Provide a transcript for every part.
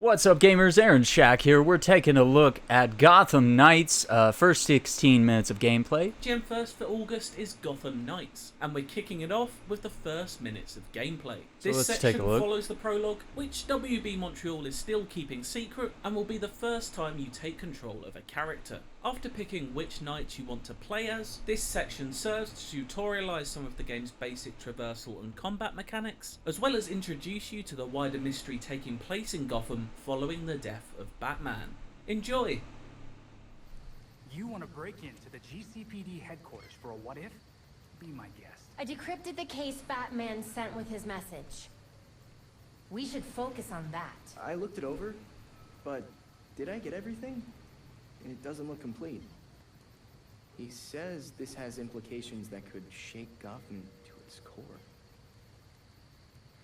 What's up, gamers? Aaron Shack here. We're taking a look at Gotham Knights, first 16 minutes of gameplay. Gen 1st for August is Gotham Knights, and we're kicking it off with the first minutes of gameplay. This section follows the prologue, which WB Montreal is still keeping secret, and will be the first time you take control of a character. After picking which knights you want to play as, this section serves to tutorialise some of the game's basic traversal and combat mechanics, as well as introduce you to the wider mystery taking place in Gotham following the death of Batman. Enjoy! You want to break into the GCPD headquarters for a what-if? Be my guest. I decrypted the case Batman sent with his message. We should focus on that. I looked it over, but did I get everything? It doesn't look complete. He says this has implications that could shake Gotham to its core.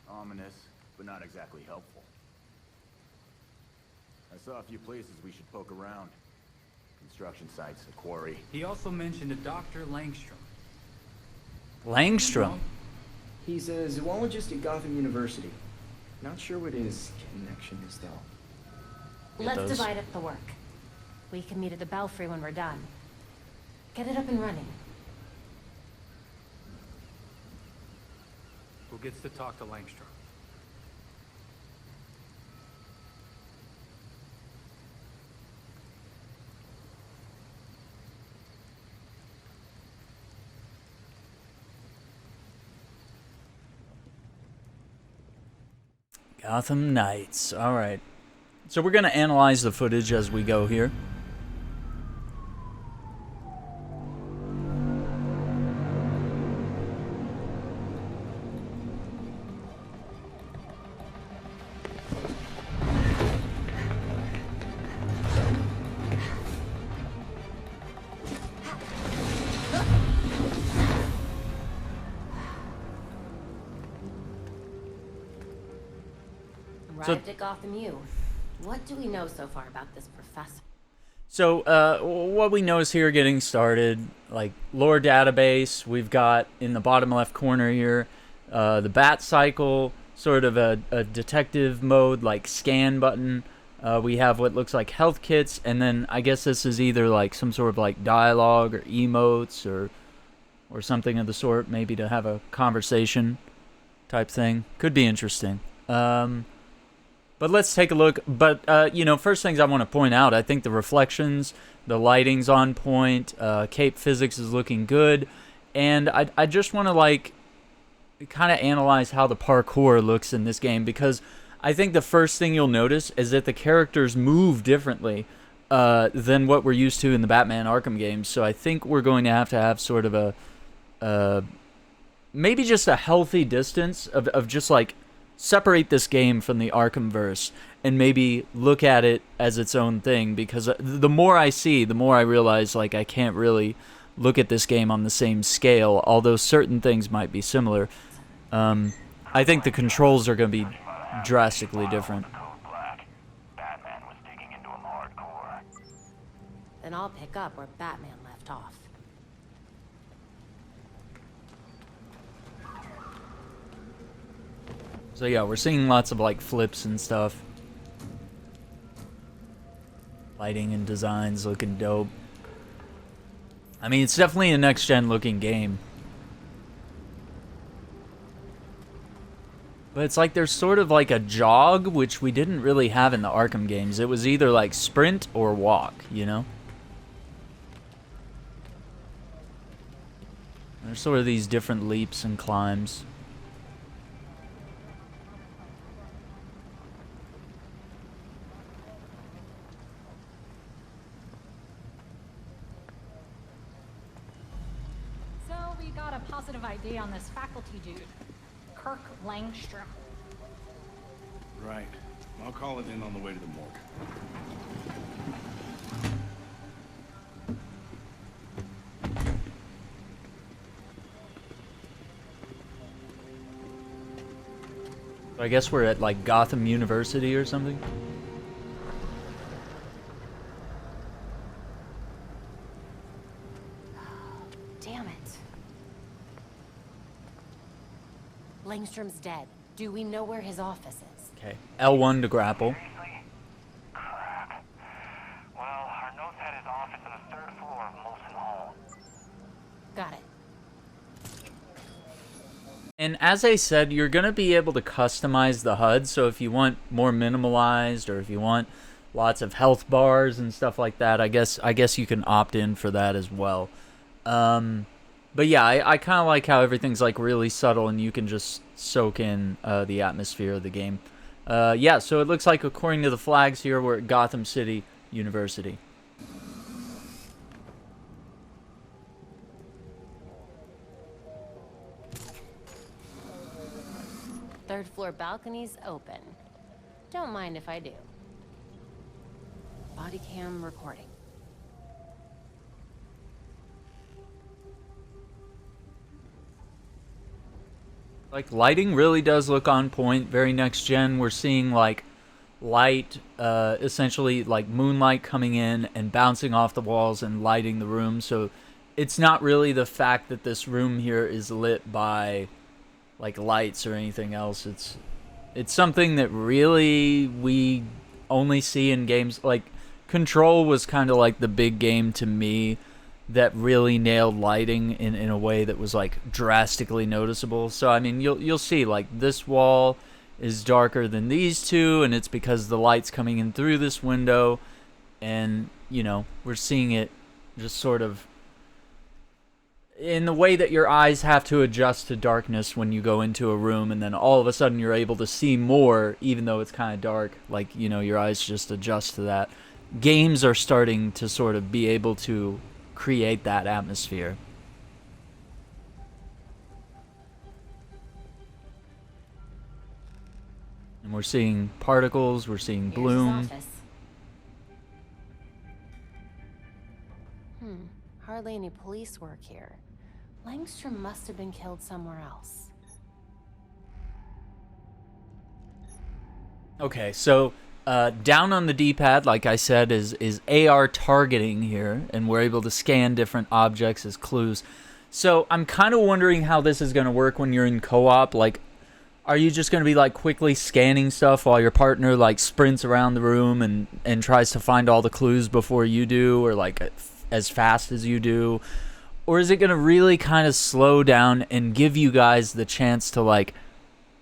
Ominous, but not exactly helpful. I saw a few places we should poke around. Construction sites, a quarry. He also mentioned a Dr. Langstrom. Langstrom? He's a zoologist at Gotham University. Not sure what his connection is, though. Let's divide up the work. We can meet at the Belfry when we're done. Get it up and running. Who gets to talk to Langstrom? Gotham Knights. Alright. So we're going to analyze the footage as we go here. Arrived at Gotham U. What do we know so far about this professor? So, what we notice here getting started, like, lore database, we've got in the bottom left corner here, the bat cycle, sort of a detective mode, like, scan button. We have what looks like health kits, and then I guess this is either, like, some sort of, like, dialogue or emotes or something of the sort, maybe to have a conversation type thing. Could be interesting. But let's take a look. But, you know, first things I want to point out, I think the reflections, the lighting's on point, cape physics is looking good, and I just want to, like, kind of analyze how the parkour looks in this game, because I think the first thing you'll notice is that the characters move differently than what we're used to in the Batman Arkham games, so I think we're going to have sort of a maybe just a healthy distance of just, like, separate this game from the Arkhamverse and maybe look at it as its own thing, because the more I see, the more I realize, like, I can't really look at this game on the same scale, although certain things might be similar. I think the controls are going to be drastically different. Then I'll pick up where Batman left off. So yeah, we're seeing lots of, like, flips and stuff. Lighting and designs looking dope. I mean, it's definitely a next-gen looking game. But it's like there's sort of like a jog, which we didn't really have in the Arkham games. It was either like sprint or walk, you know? There's sort of these different leaps and climbs. Got a positive ID on this faculty dude, Kirk Langstrom. Right. I'll call it in on the way to the morgue. I guess we're at, like, Gotham University or something. Damn it. Langstrom's dead. Do we know where his office is? Okay. L1 to grapple. And as I said, you're going to be able to customize the HUD. So if you want more minimalized, or if you want lots of health bars and stuff like that, I guess you can opt in for that as well. But yeah, I kind of like how everything's like really subtle and you can just soak in the atmosphere of the game. Yeah, so it looks like, according to the flags here, we're at Gotham City University. Third floor balconies open. Don't mind if I do. Body cam recording. Like, lighting really does look on point, very next gen. We're seeing like light, essentially like moonlight coming in and bouncing off the walls and lighting the room. So it's not really the fact that this room here is lit by like lights or anything else. It's something that really we only see in games. Like, Control was kind of like the big game to me that really nailed lighting in a way that was like drastically noticeable. So I mean, you'll see like this wall is darker than these two, and it's because the light's coming in through this window, and you know, we're seeing it just sort of in the way that your eyes have to adjust to darkness when you go into a room, and then all of a sudden you're able to see more even though it's kind of dark. Like, you know, your eyes just adjust to that. Games are starting to sort of be able to create that atmosphere. And we're seeing particles, we're seeing bloom. Hardly any police work here. Langstrom must have been killed somewhere else. Okay, so down on the D-pad, like I said, is AR targeting here, and we're able to scan different objects as clues. So I'm kind of wondering how this is going to work when you're in co-op. Like, are you just going to be like quickly scanning stuff while your partner like sprints around the room and tries to find all the clues before you do, or like as fast as you do? Or is it going to really kind of slow down and give you guys the chance to, like,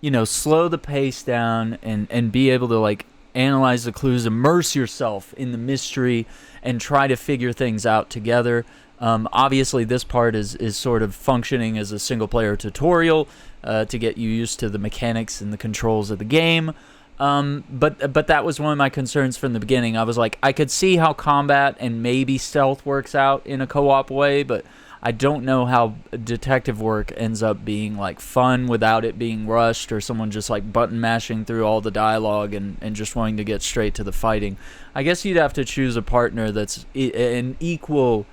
you know, slow the pace down and be able to like analyze the clues, immerse yourself in the mystery, and try to figure things out together? Obviously, this part is sort of functioning as a single-player tutorial to get you used to the mechanics and the controls of the game. But that was one of my concerns from the beginning. I was like, I could see how combat and maybe stealth works out in a co-op way, but I don't know how detective work ends up being like fun without it being rushed, or someone just like button mashing through all the dialogue and just wanting to get straight to the fighting. I guess you'd have to choose a partner that's an equally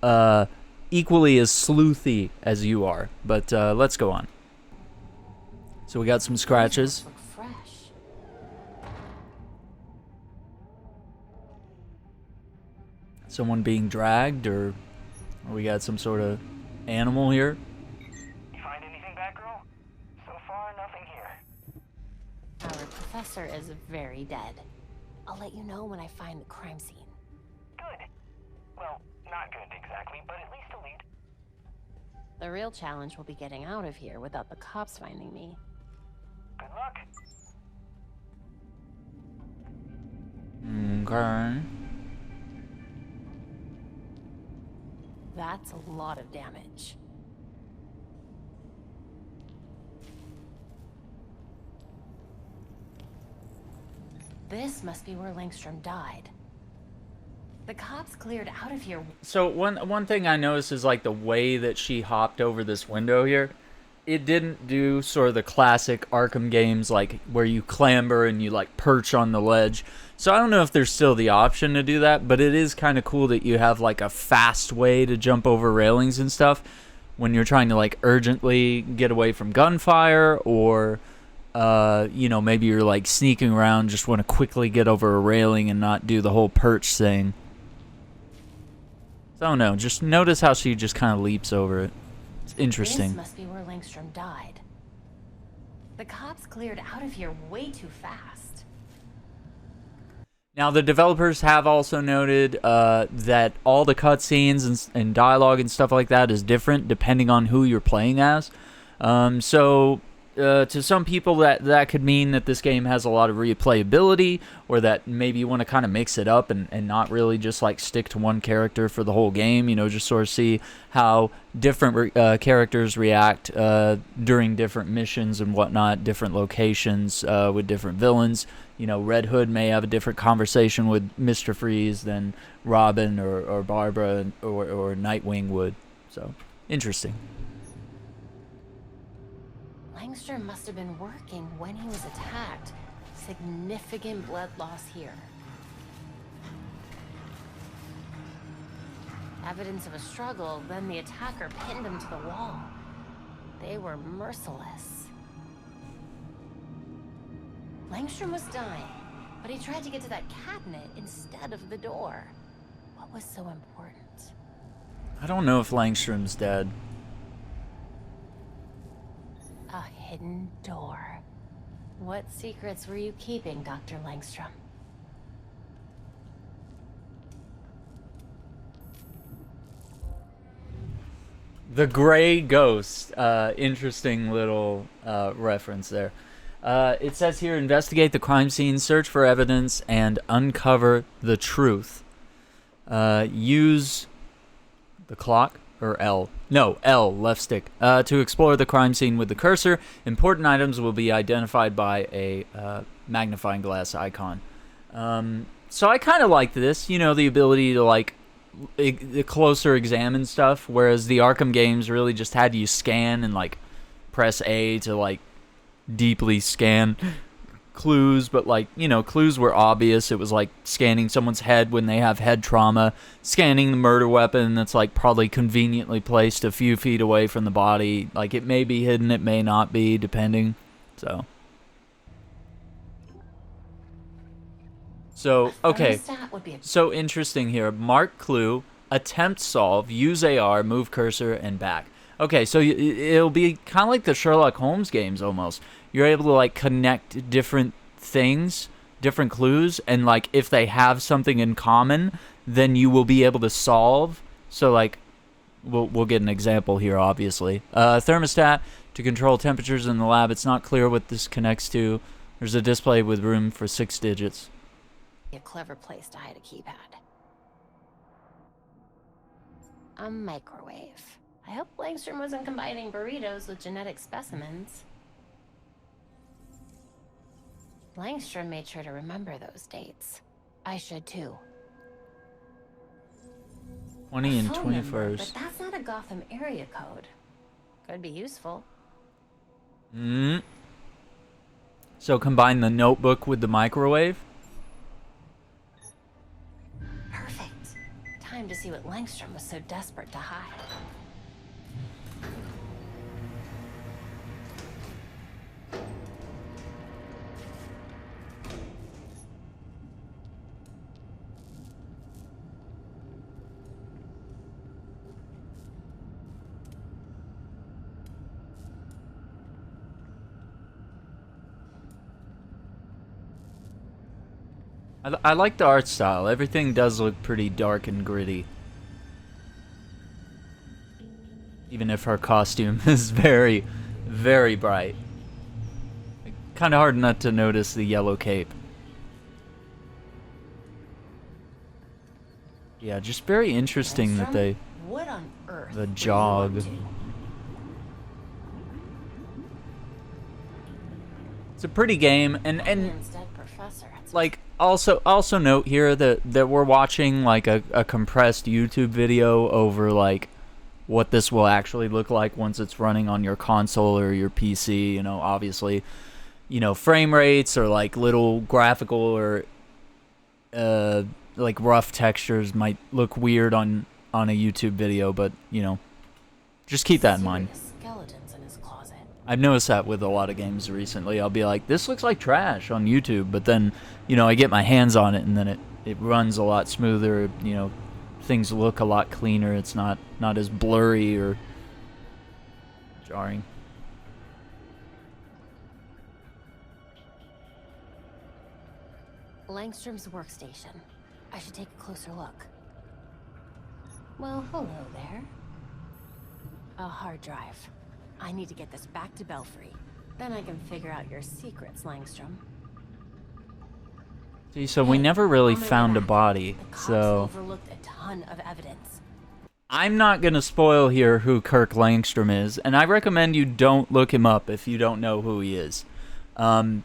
as sleuthy as you are. But let's go on. So we got some scratches. Someone being dragged, or we got some sort of animal here. You find anything, Batgirl? So far, nothing here. Our professor is very dead. I'll let you know when I find the crime scene. Good. Well, not good exactly, but at least a lead. The real challenge will be getting out of here without the cops finding me. Good luck. Okay. That's a lot of damage. This must be where Langstrom died. The cops cleared out of here. So one thing I noticed is like the way that she hopped over this window here. It didn't do sort of the classic Arkham games, like where you clamber and you like perch on the ledge. So I don't know if there's still the option to do that, but it is kind of cool that you have like a fast way to jump over railings and stuff when you're trying to like urgently get away from gunfire, or you know, maybe you're like sneaking around, just want to quickly get over a railing and not do the whole perch thing. So I don't know, just notice how she just kind of leaps over it. It's interesting. This must be where Langstrom died. The cops cleared out of here way too fast. Now, the developers have also noted that all the cutscenes and dialogue and stuff like that is different depending on who you're playing as. To some people, that could mean that this game has a lot of replayability, or that maybe you want to kind of mix it up and not really just like stick to one character for the whole game, you know, just sort of see how different characters react during different missions and whatnot, different locations with different villains. You know, Red Hood may have a different conversation with Mr. Freeze than Robin or Barbara or Nightwing would. So, interesting. Langstrom must have been working when he was attacked. Significant blood loss here. Evidence of a struggle, then the attacker pinned him to the wall. They were merciless. Langstrom was dying, but he tried to get to that cabinet instead of the door. What was so important? I don't know if Langstrom's dead. A hidden door. What secrets were you keeping, Dr. Langstrom? The Gray Ghost. Interesting little reference there. It says here, investigate the crime scene, search for evidence, and uncover the truth. Use the clock, or L. No, L, left stick. To explore the crime scene with the cursor, important items will be identified by a magnifying glass icon. So I kind of like this, you know, the ability to, like, closer examine stuff, whereas the Arkham games really just had you scan and, like, press A to, like, deeply scan clues, but, like, you know, clues were obvious. It was like scanning someone's head when they have head trauma, scanning the murder weapon that's, like, probably conveniently placed a few feet away from the body. Like, it may be hidden, it may not be, depending. So, okay, so interesting here. Mark clue, attempt solve, use AR, move cursor, and back. Okay, so it'll be kind of like the Sherlock Holmes games almost. You're able to, like, connect different things, different clues, and, like, if they have something in common, then you will be able to solve. So, like, we'll get an example here, obviously. Thermostat to control temperatures in the lab. It's not clear what this connects to. There's a display with room for 6 digits. A clever place to hide a keypad. A microwave. I hope Langstrom wasn't combining burritos with genetic specimens. Langstrom made sure to remember those dates. I should too. 20 and Phone number, 21st. but that's not a Gotham area code. Could be useful. So combine the notebook with the microwave? Perfect. Time to see what Langstrom was so desperate to hide. I like the art style. Everything does look pretty dark and gritty. Even if her costume is very, very bright. Kind of hard not to notice the yellow cape. Yeah, just very interesting that they... What on earth? The jog. It's a pretty game, and like, also note here that we're watching, like, a compressed YouTube video over, like, what this will actually look like once it's running on your console or your PC. You know, obviously, you know, frame rates or, like, little graphical or like rough textures might look weird on a YouTube video, but, you know, just keep that in mind. Skeletons in his closet. I've noticed that with a lot of games recently. I'll be like, this looks like trash on YouTube, but then, you know, I get my hands on it and then it runs a lot smoother. You know, things look a lot cleaner. It's not as blurry or jarring. Langstrom's workstation. I should take a closer look. Well, hello there. A hard drive. I need to get this back to Belfry. Then I can figure out your secrets, Langstrom. See, so we never really found a body, The cops so overlooked a ton of evidence. I'm not going to spoil here who Kirk Langstrom is, and I recommend you don't look him up if you don't know who he is.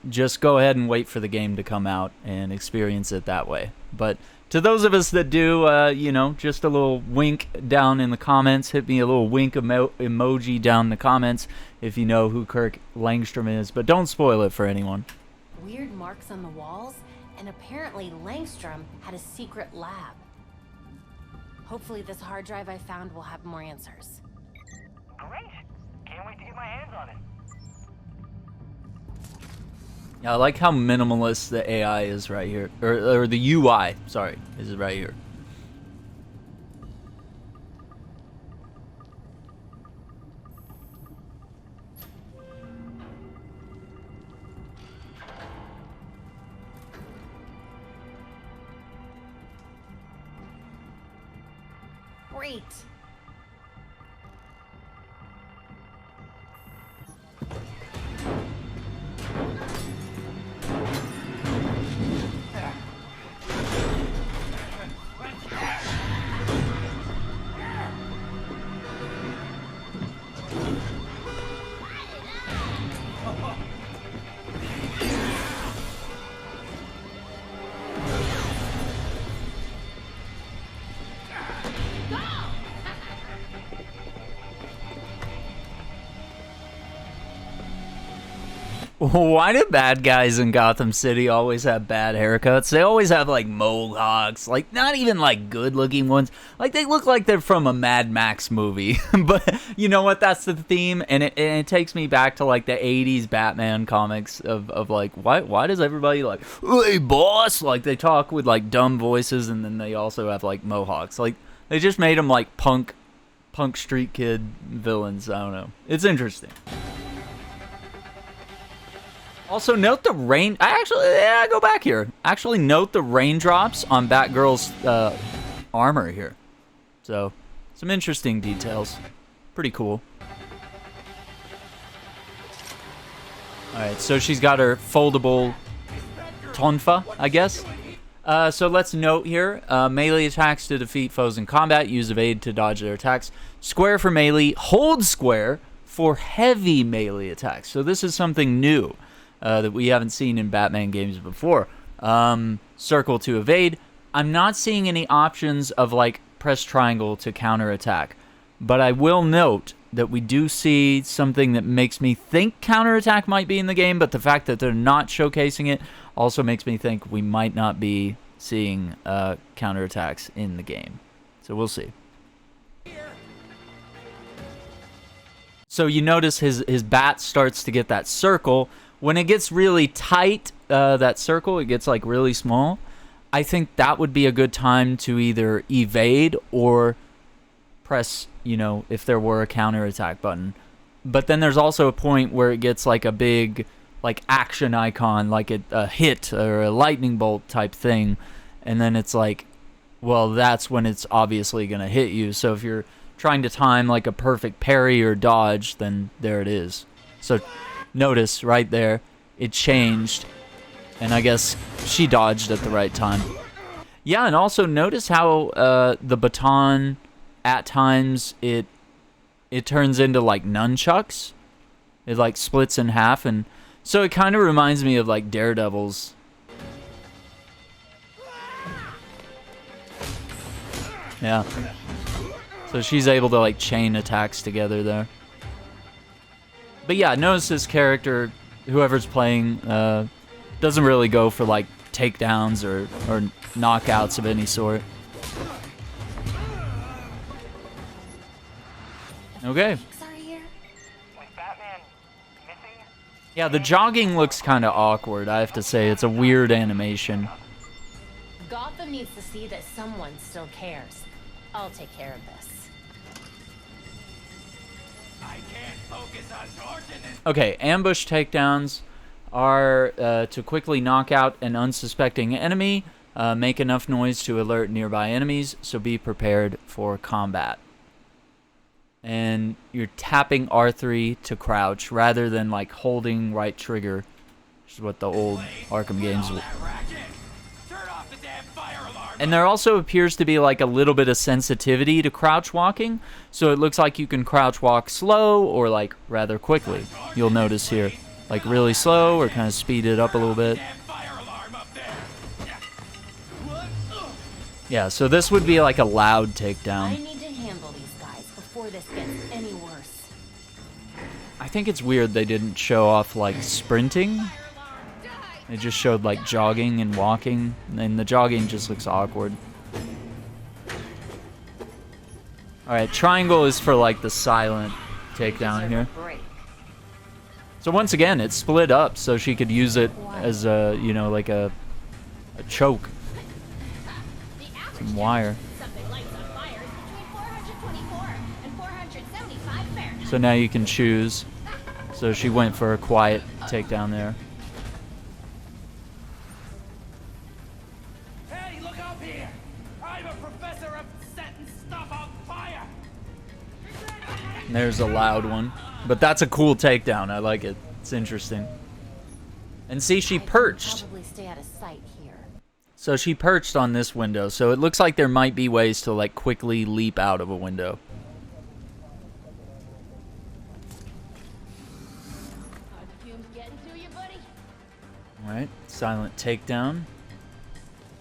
Just go ahead and wait for the game to come out and experience it that way. But to those of us that do, you know, just a little wink down in the comments. Hit me a little wink emoji down in the comments if you know who Kirk Langstrom is. But don't spoil it for anyone. Weird marks on the walls, and apparently Langstrom had a secret lab. Hopefully this hard drive I found will have more answers. Great! Can't wait to get my hands on it. Yeah, I like how minimalist the AI is right here. Or the UI, sorry, is right here. Great. Why do bad guys in Gotham City always have bad haircuts? They always have, like, mohawks. Like, not even, like, good-looking ones. Like, they look like they're from a Mad Max movie. But you know what? That's the theme. And it takes me back to, like, the 80s Batman comics of like, why does everybody, like, hey, boss? Like, they talk with, like, dumb voices, and then they also have, like, mohawks. Like, they just made them, like, punk street kid villains. I don't know. It's interesting. Also, note the rain... go back here. Actually, note the raindrops on Batgirl's armor here. So, some interesting details. Pretty cool. Alright, so she's got her foldable tonfa, I guess. So let's note here. Melee attacks to defeat foes in combat. Use evade to dodge their attacks. Square for melee. Hold square for heavy melee attacks. So this is something new. That we haven't seen in Batman games before. Circle to evade. I'm not seeing any options of, like, press triangle to counterattack. But I will note that we do see something that makes me think counterattack might be in the game, but the fact that they're not showcasing it also makes me think we might not be seeing counterattacks in the game. So we'll see. So you notice his bat starts to get that circle. When it gets really tight, that circle, it gets, like, really small. I think that would be a good time to either evade or press, you know, if there were a counterattack button. But then there's also a point where it gets, like, a big, like, action icon, like a hit or a lightning bolt type thing. And then it's like, well, that's when it's obviously going to hit you. So if you're trying to time, like, a perfect parry or dodge, then there it is. So... notice right there, it changed, and I guess she dodged at the right time. Yeah, and also notice how the baton, at times, it turns into, like, nunchucks. It, like, splits in half, and so it kind of reminds me of, like, Daredevil's. Yeah. So she's able to, like, chain attacks together there. But yeah, notice this character, whoever's playing, doesn't really go for, like, takedowns or knockouts of any sort. Okay. Yeah, the jogging looks kind of awkward, I have to say. It's a weird animation. Gotham needs to see that someone still cares. I'll take care of this. Okay, ambush takedowns are to quickly knock out an unsuspecting enemy, make enough noise to alert nearby enemies, so be prepared for combat. and you're tapping R3 to crouch rather than like holding right trigger, which is what the old Arkham games were. And there also appears to be like a little bit of sensitivity to crouch walking, so it looks like you can crouch walk slow or like rather quickly. You'll notice here, like really slow or kind of speed it up a little bit. Yeah, so this would be like a loud takedown. I need to handle these guys before this gets any worse. I think it's weird they didn't show off like sprinting. They just showed like jogging and walking, and the jogging just looks awkward. Alright, triangle is for like the silent takedown here. So once again, it's split up so she could use it as a, you know, like a choke. Some wire. So now you can choose. So she went for a quiet takedown there. Hey, look up here! I'm a professor of setting stuff on fire! And there's a loud one. But that's a cool takedown. I like it. It's interesting. And see, she perched. Probably stay out of sight here. So she perched on this window. So it looks like there might be ways to like quickly leap out of a window. Alright, silent takedown.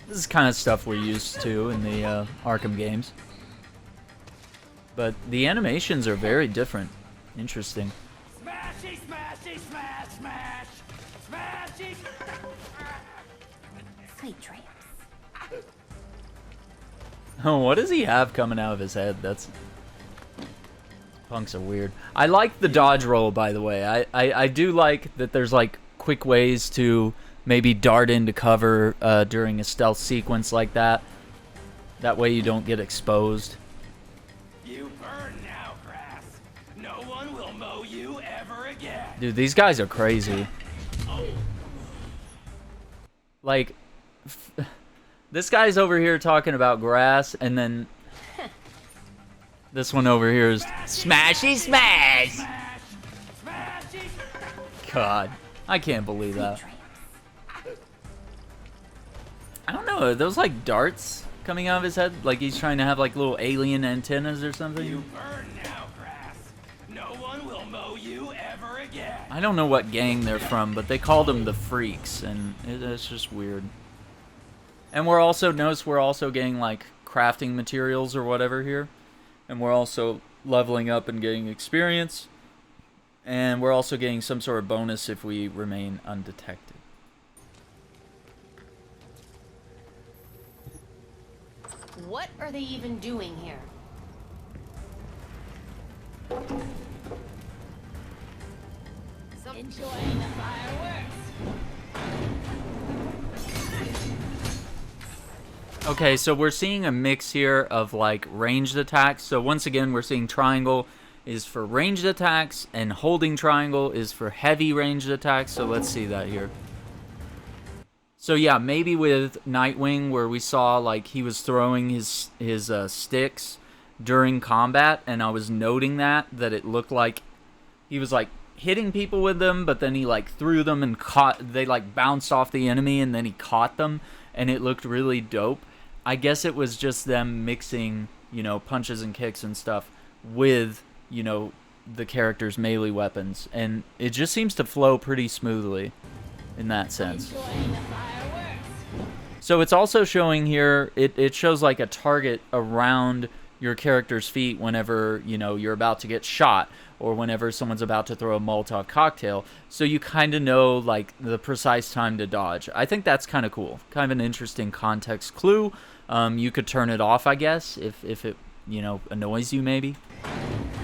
This is kind of stuff we're used to in the Arkham games. But the animations are very different. Interesting. Smashy, smashy, smash, smash! Smashy! Sweet dreams. Oh, what does he have coming out of his head? That's... Punks are weird. I like the dodge roll, by the way. I do like that there's, like, quick ways to maybe dart into cover during a stealth sequence like that. That way you don't get exposed. You burn now, grass. No one will mow you ever again. Dude, these guys are crazy. Like, this guy's over here talking about grass, and then this one over here is smashy smash. God, I can't believe that. I don't know, are those like darts coming out of his head? Like he's trying to have like little alien antennas or something? You burn now, grass. No one will mow you ever again. I don't know what gang they're from, but they called them the Freaks, and it's just weird. And we're also, notice we're also getting like crafting materials or whatever here. And we're also leveling up and getting experience. And we're also getting some sort of bonus if we remain undetected. What are they even doing here? Enjoying the fireworks. Okay, so we're seeing a mix here of like ranged attacks. So once again, we're seeing triangle is for ranged attacks and holding triangle is for heavy ranged attacks. So let's see that here. So yeah, maybe with Nightwing where we saw like he was throwing his sticks during combat, and I was noting that it looked like he was like hitting people with them, but then he like threw them and they like bounced off the enemy and then he caught them, and it looked really dope. I guess it was just them mixing, you know, punches and kicks and stuff with, you know, the character's melee weapons, and it just seems to flow pretty smoothly in that sense. So it's also showing here, it shows like a target around your character's feet whenever, you know, you're about to get shot or whenever someone's about to throw a Molotov cocktail. So you kind of know like the precise time to dodge. I think that's kind of cool. Kind of an interesting context clue. You could turn it off, I guess, if it, you know, annoys you maybe.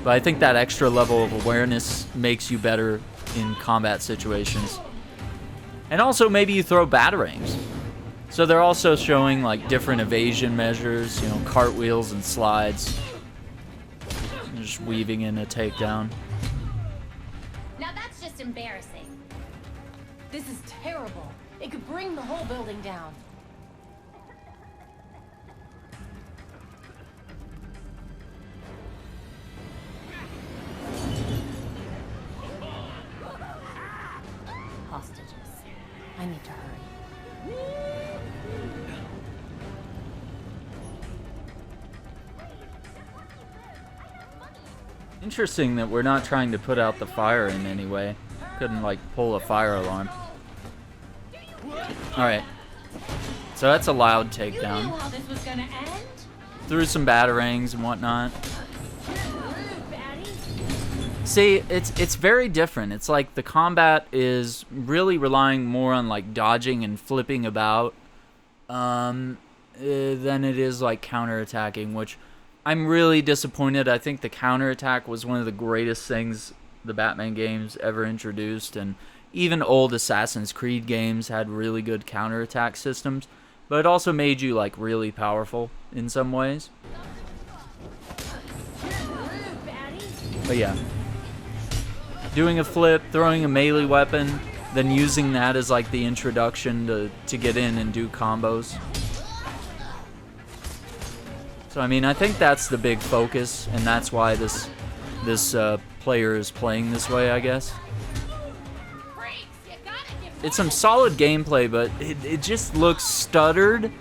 But I think that extra level of awareness makes you better in combat situations. And also maybe you throw batarangs. So they're also showing like different evasion measures, you know, cartwheels and slides. Just weaving in a takedown. Now that's just embarrassing. This is terrible. It could bring the whole building down. Interesting that we're not trying to put out the fire in any way. Couldn't, like, pull a fire alarm. Alright. So that's a loud takedown. You knew how this was gonna end? Threw some batarangs and whatnot. See, it's very different. It's like the combat is really relying more on, like, dodging and flipping about than it is, like, counterattacking, which I'm really disappointed. I think the counterattack was one of the greatest things the Batman games ever introduced, and even old Assassin's Creed games had really good counterattack systems, but it also made you, like, really powerful in some ways. But yeah. Doing a flip, throwing a melee weapon, then using that as, like, the introduction to get in and do combos. So, I mean, I think that's the big focus, and that's why this player is playing this way, I guess. It's some solid gameplay, but it just looks stuttered,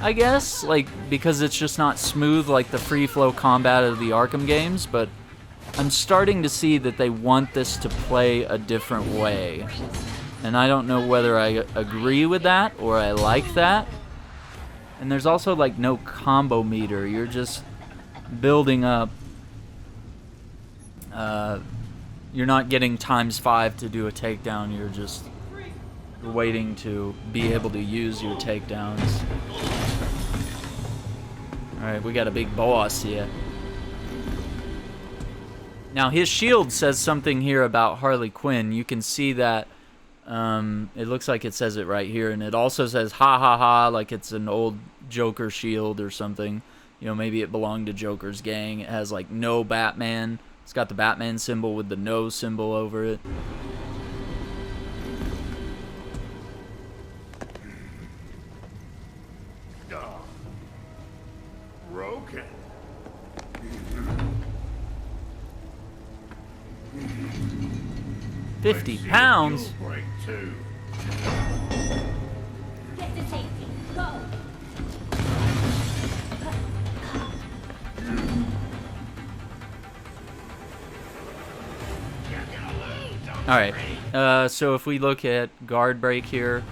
I guess, like, because it's just not smooth like the free-flow combat of the Arkham games, but I'm starting to see that they want this to play a different way. And I don't know whether I agree with that or I like that. And there's also, like, no combo meter. You're just building up. You're not getting ×5 to do a takedown. You're just waiting to be able to use your takedowns. Alright, we got a big boss here. Now, his shield says something here about Harley Quinn. You can see that. It looks like it says it right here, and it also says ha ha ha, like it's an old Joker shield or something. You know, maybe it belonged to Joker's gang. It has, like, no Batman. It's got the Batman symbol with the no symbol over it. Broken. 50 pounds? Get to safety. Go. Alright, so if we look at guard break here.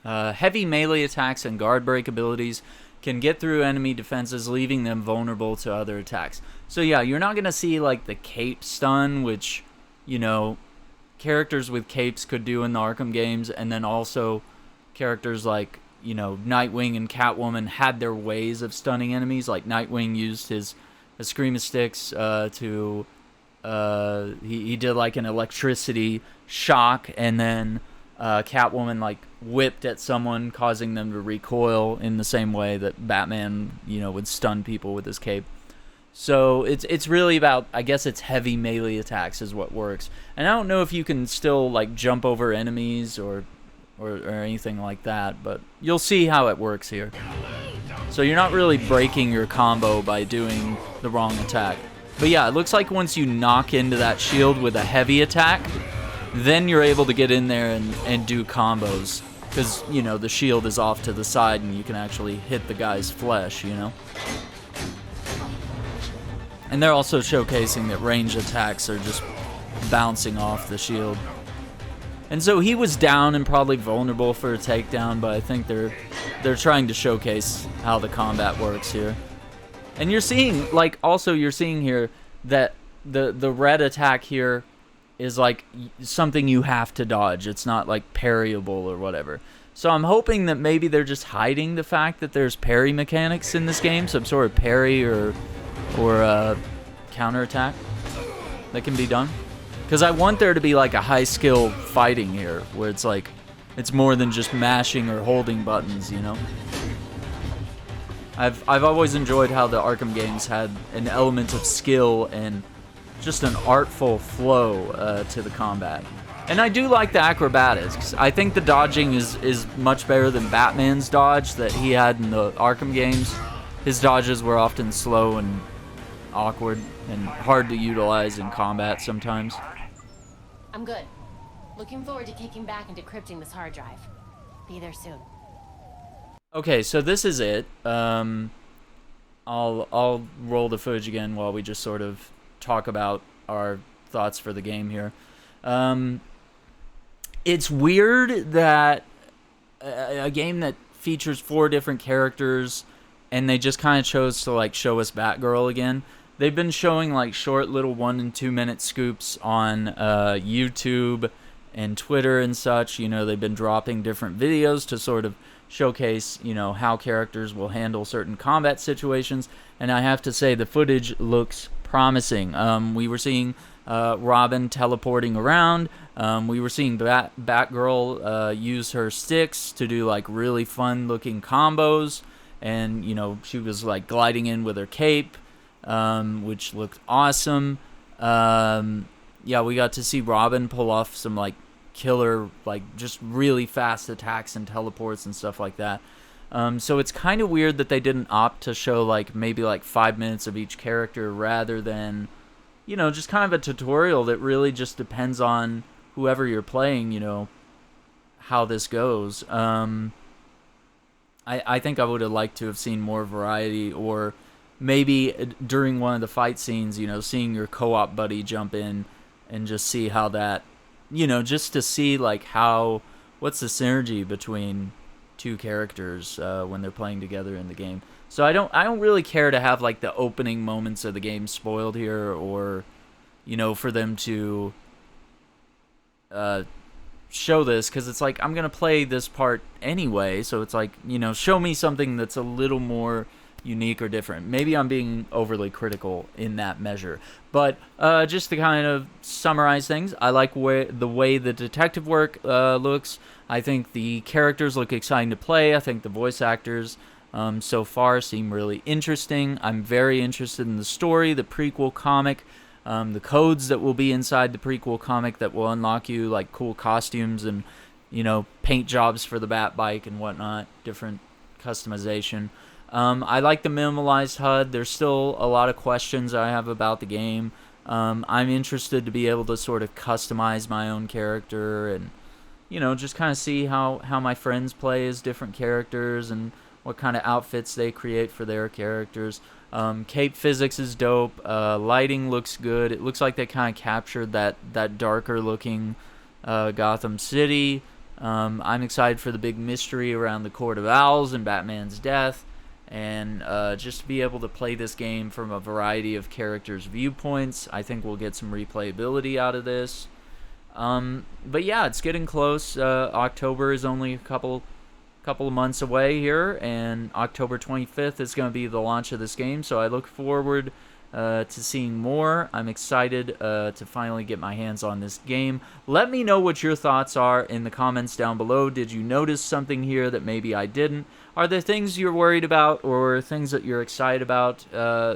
Heavy melee attacks and guard break abilities can get through enemy defenses, leaving them vulnerable to other attacks. So yeah, you're not going to see, like, the cape stun, which, you know, characters with capes could do in the Arkham games, and then also characters like, you know, Nightwing and Catwoman had their ways of stunning enemies. Like, Nightwing used his Scream of Sticks to... he did, like, an electricity shock, and then Catwoman, like, whipped at someone, causing them to recoil in the same way that Batman, you know, would stun people with his cape. So it's really about, I guess it's heavy melee attacks is what works. And I don't know if you can still, like, jump over enemies or anything like that, but you'll see how it works here. So you're not really breaking your combo by doing the wrong attack. But yeah, it looks like once you knock into that shield with a heavy attack, then you're able to get in there and do combos. Because, you know, the shield is off to the side and you can actually hit the guy's flesh, you know? And they're also showcasing that range attacks are just bouncing off the shield. And so he was down and probably vulnerable for a takedown, but I think they're trying to showcase how the combat works here. And you're seeing, like, also you're seeing here that the red attack here is, like, something you have to dodge. It's not, like, parryable or whatever. So I'm hoping that maybe they're just hiding the fact that there's parry mechanics in this game, some sort of parry or counterattack that can be done. Because I want there to be, like, a high skill fighting here, where it's like, it's more than just mashing or holding buttons, you know? I've always enjoyed how the Arkham games had an element of skill and just an artful flow to the combat. And I do like the acrobatics. I think the dodging is much better than Batman's dodge that he had in the Arkham games. His dodges were often slow and awkward and hard to utilize in combat sometimes. I'm good. Looking forward to kicking back and decrypting this hard drive. Be there soon. Okay, so this is it. I'll roll the footage again while we just sort of talk about our thoughts for the game here. It's weird that a game that features 4 different characters, and they just kind of chose to like show us Batgirl again. They've been showing like short little 1 and 2 minute scoops on YouTube and Twitter and such. You know, they've been dropping different videos to sort of showcase, you know, how characters will handle certain combat situations. And I have to say, the footage looks promising. We were seeing Robin teleporting around. We were seeing Batgirl use her sticks to do like really fun looking combos, and you know, she was like gliding in with her cape, which looked awesome. Yeah, we got to see Robin pull off some like killer, like just really fast attacks and teleports and stuff like that. So it's kind of weird that they didn't opt to show like maybe like 5 minutes of each character rather than, you know, just kind of a tutorial that really just depends on whoever you're playing, you know, how this goes. I think I would have liked to have seen more variety, or maybe during one of the fight scenes, you know, seeing your co-op buddy jump in and just see how that, you know, just to see like what's the synergy between 2 characters when they're playing together in the game. So I don't really care to have like the opening moments of the game spoiled here, or, you know, for them to show this, because it's like I'm gonna play this part anyway, so it's like, you know, show me something that's a little more unique or different. Maybe I'm being overly critical in that measure, but just to kind of summarize things, I like the way the detective work looks. I think the characters look exciting to play. I think the voice actors so far seem really interesting. I'm very interested in the story, the prequel comic, the codes that will be inside the prequel comic that will unlock you like cool costumes and, you know, paint jobs for the Bat Bike and whatnot, different customization. I like the minimalized HUD. There's still a lot of questions I have about the game. I'm interested to be able to sort of customize my own character and, you know, just kind of see how my friends play as different characters and what kind of outfits they create for their characters. Cape physics is dope. Lighting looks good. It looks like they kind of captured that darker looking Gotham City. I'm excited for the big mystery around the Court of Owls and Batman's death, and just to be able to play this game from a variety of characters' viewpoints. I think we'll get some replayability out of this. But yeah, it's getting close. October is only a couple of months away here, and October 25th is going to be the launch of this game, so I look forward to seeing more. I'm excited to finally get my hands on this game. Let me know what your thoughts are in the comments down below. Did you notice something here that maybe I didn't? Are there things you're worried about or things that you're excited about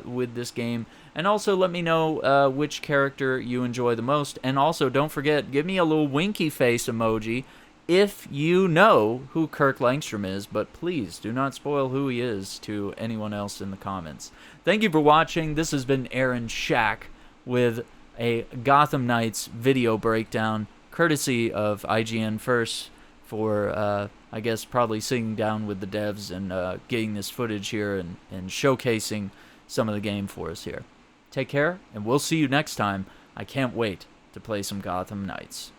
with this game? And also let me know which character you enjoy the most. And also don't forget, give me a little winky face emoji if you know who Kirk Langstrom is, but please do not spoil who he is to anyone else in the comments. Thank you for watching. This has been Aaron Shack with a Gotham Knights video breakdown, courtesy of IGN First, for, I guess, probably sitting down with the devs and getting this footage here and showcasing some of the game for us here. Take care, and we'll see you next time. I can't wait to play some Gotham Knights.